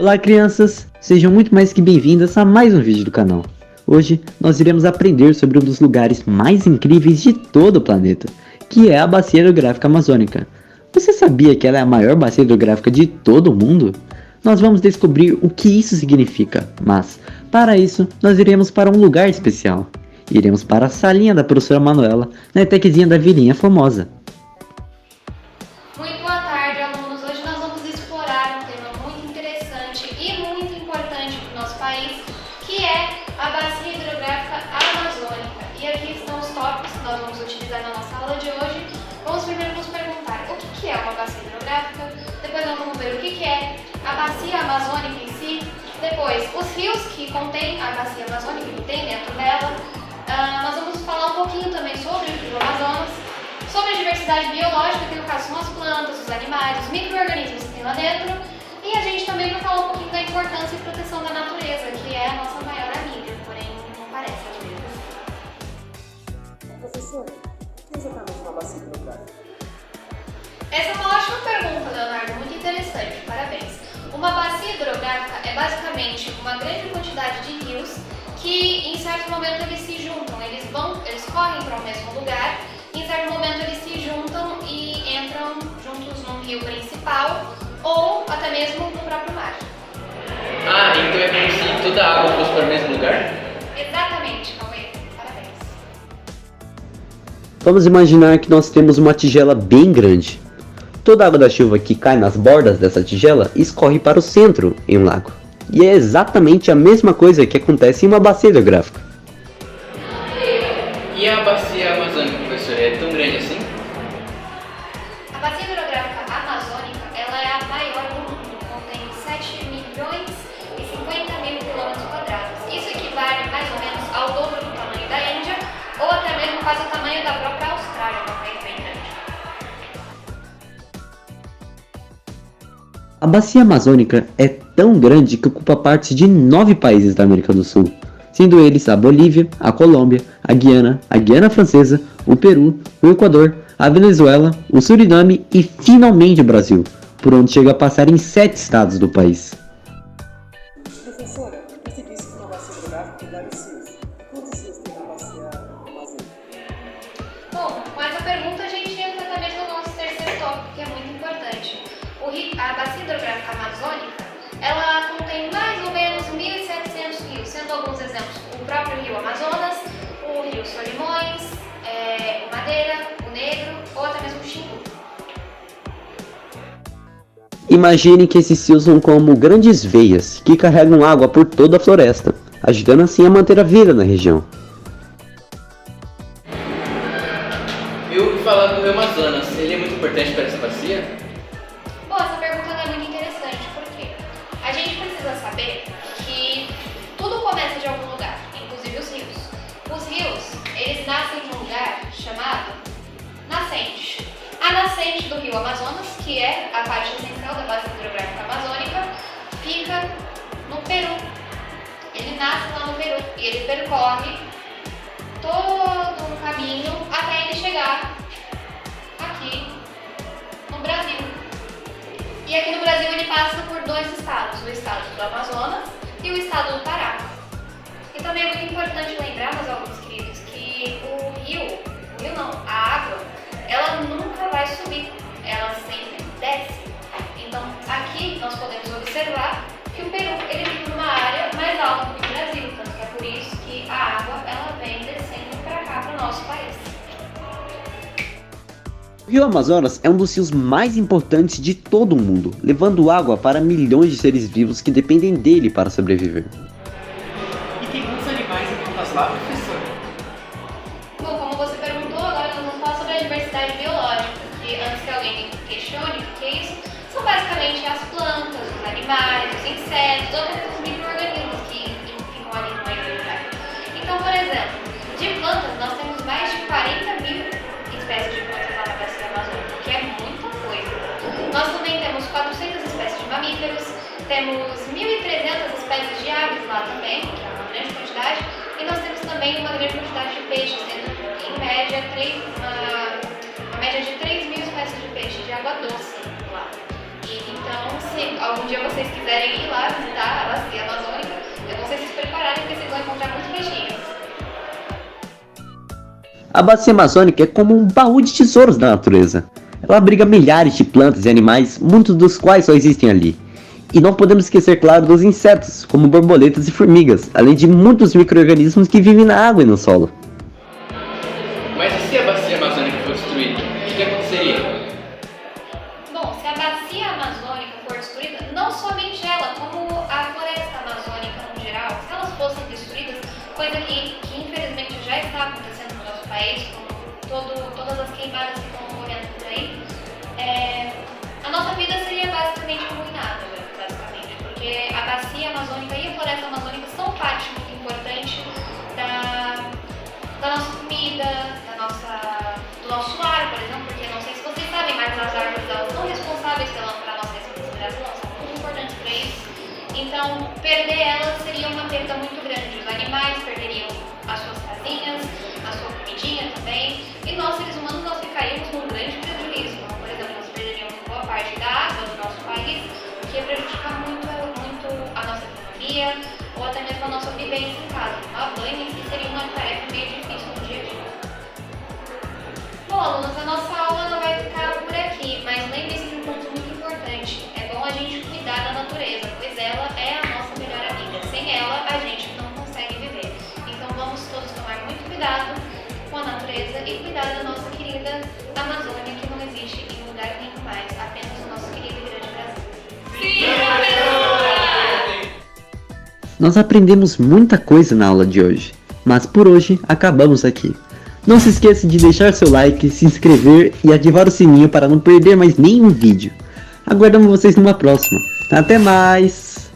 Olá crianças, sejam muito mais que bem-vindas a mais um vídeo do canal. Hoje nós iremos aprender sobre um dos lugares mais incríveis de todo o planeta, que é a Bacia Hidrográfica Amazônica. Você sabia que ela é a maior bacia hidrográfica de todo o mundo? Nós vamos descobrir o que isso significa, mas para isso nós iremos para um lugar especial. Iremos para a salinha da professora Manuela, na ETECzinha da Vilinha Formosa. Muito boa tarde, alunos. Hoje nós vamos explorar um tema muito interessante e muito importante para o nosso país, que é a Bacia Hidrográfica Amazônica. E aqui estão os tópicos que nós vamos utilizar na nossa aula de hoje. Vamos primeiro nos perguntar o que é uma bacia hidrográfica, depois nós vamos ver o que é a bacia amazônica em si, depois os rios que contém a bacia amazônica, que tem dentro dela. Nós vamos falar um pouquinho também sobre o rio Amazonas, sobre a diversidade biológica, que no caso são as plantas, os animais, os micro-organismos que tem lá dentro. E a gente também vai falar um pouquinho da importância e proteção da natureza, que é a nossa maior amiga, porém não parece às vezes. Professor, o que é exatamente uma bacia hidrográfica? Essa é uma ótima pergunta, Leonardo, muito interessante, parabéns. Uma bacia hidrográfica é basicamente uma grande quantidade de rios que em certo momento eles se juntam, eles correm para o mesmo lugar, e em certo momento eles se juntam e entram juntos num rio principal ou até mesmo no próprio mar. Ah, então é como se toda a água fosse para o mesmo lugar? Exatamente, Cauê, parabéns. Vamos imaginar que nós temos uma tigela bem grande. Toda a água da chuva que cai nas bordas dessa tigela escorre para o centro em um lago. E é exatamente a mesma coisa que acontece em uma bacia hidrográfica. E a bacia amazônica, professor, é tão grande assim? A bacia hidrográfica amazônica, ela é a maior do mundo, contém 7 milhões e 50 mil quilômetros quadrados. Isso equivale mais ou menos ao dobro do tamanho da Índia, ou até mesmo quase o tamanho da própria Austrália, um país bem grande. A bacia amazônica é tão grande que ocupa parte de 9 países da América do Sul, sendo eles a Bolívia, a Colômbia, a Guiana Francesa, o Peru, o Equador, a Venezuela, o Suriname e finalmente o Brasil, por onde chega a passar em 7 estados do país. Professora, você disse que uma bacia hidrográfica tem vários rios. Quantos rios tem na bacia amazônica? Bom, com essa pergunta a gente entra também no nosso terceiro tópico, que é muito importante. A bacia hidrográfica amazônica, ela contém mais ou menos 1.700 rios, sendo alguns exemplos o próprio rio Amazonas, o rio Solimões, o Madeira, o Negro ou até mesmo o Xingu. Imagine que esses rios são como grandes veias que carregam água por toda a floresta, ajudando assim a manter a vida na região. Eu ouvi falar do rio Amazonas, ele é muito importante para essa bacia? Bom, essa pergunta é muito interessante, porque a gente precisa saber que tudo começa de algum lugar, inclusive os rios. Os rios, eles nascem de um lugar chamado nascente. A nascente do rio Amazonas, que é a parte essencial da bacia hidrográfica amazônica, fica no Peru. Ele nasce lá no Peru e ele percorre todo um caminho até ele chegar aqui no Brasil. E aqui no Brasil ele passa por 2 estados, o estado do Amazonas e o estado do Pará. E também é muito importante lembrar, meus alunos queridos, que a água, ela nunca vai subir, ela sempre desce. Então aqui nós podemos observar que o Peru ele fica numa área mais alta do que o Brasil, tanto que é por isso que a água ela vem descendo para cá, para o nosso país. O rio Amazonas é um dos rios mais importantes de todo o mundo, levando água para milhões de seres vivos que dependem dele para sobreviver. E tem muitos animais e plantas lá, professor? Bom, como você perguntou, agora nós vamos falar sobre a diversidade biológica, que antes que alguém questione o que é isso, são basicamente as plantas, os animais, os insetos, ou até mesmo os micro-organismos que ficam ali no meio do lugar. Então, por exemplo, de plantas nós temos mais de 40 mil espécies de plantas lá na bacia amazônica, que é muita coisa. Nós também temos 400 espécies de mamíferos, temos 1.300 espécies de aves lá também, que é uma grande quantidade, e nós temos também uma grande quantidade de peixes, tendo em média uma média de 3.000 espécies de peixes de água doce lá. E então, se algum um dia vocês quiserem ir lá visitar a bacia amazônica, é bom vocês se prepararem porque vocês vão encontrar muitos peixinhos. A bacia amazônica é como um baú de tesouros da natureza. Ela abriga milhares de plantas e animais, muitos dos quais só existem ali. E não podemos esquecer, claro, dos insetos, como borboletas e formigas, além de muitos micro-organismos que vivem na água e no solo. Mas e se a bacia amazônica for destruída? O que aconteceria? Bom, se a bacia amazônica for destruída, não somente ela, como a floresta amazônica no geral, se elas fossem destruídas, coisa que infelizmente já está acontecendo no nosso país, com todas as queimadas que estão ocorrendo por aí, a nossa vida seria basicamente arruinada, basicamente, porque a bacia amazônica e a floresta amazônica são parte muito importante da nossa comida, do nosso ar, por exemplo, porque não sei se vocês sabem, mas as árvores elas são responsáveis pela nossa respiração, são muito importantes para isso. Então, perder elas seria uma perda muito grande. Os animais perderiam as suas casinhas, a sua comidinha também, e nós, seres humanos, nós ficaríamos num grande prejuízo. Como, por exemplo, nós perderíamos boa parte da água do nosso país, o que ia prejudicar muito a nossa economia, ou até mesmo a nossa vivência em casa. Tomar banho em si seria uma tarefa meio difícil no dia a dia. Bom, alunos, a nossa aula não vai ficar por aqui, mas lembre-se de um ponto muito importante. É bom a gente cuidar da natureza, pois ela é a nossa melhor amiga. Sem ela, a gente não consegue viver. Então vamos todos tomar muito cuidado com a natureza e cuidar da nossa querida Amazônia, que não existe em lugar nenhum mais, apenas o nosso querido e grande Brasil. Sim, professora! Nós aprendemos muita coisa na aula de hoje, mas por hoje acabamos aqui. Não se esqueça de deixar seu like, se inscrever e ativar o sininho para não perder mais nenhum vídeo. Aguardamos vocês numa próxima. Até mais!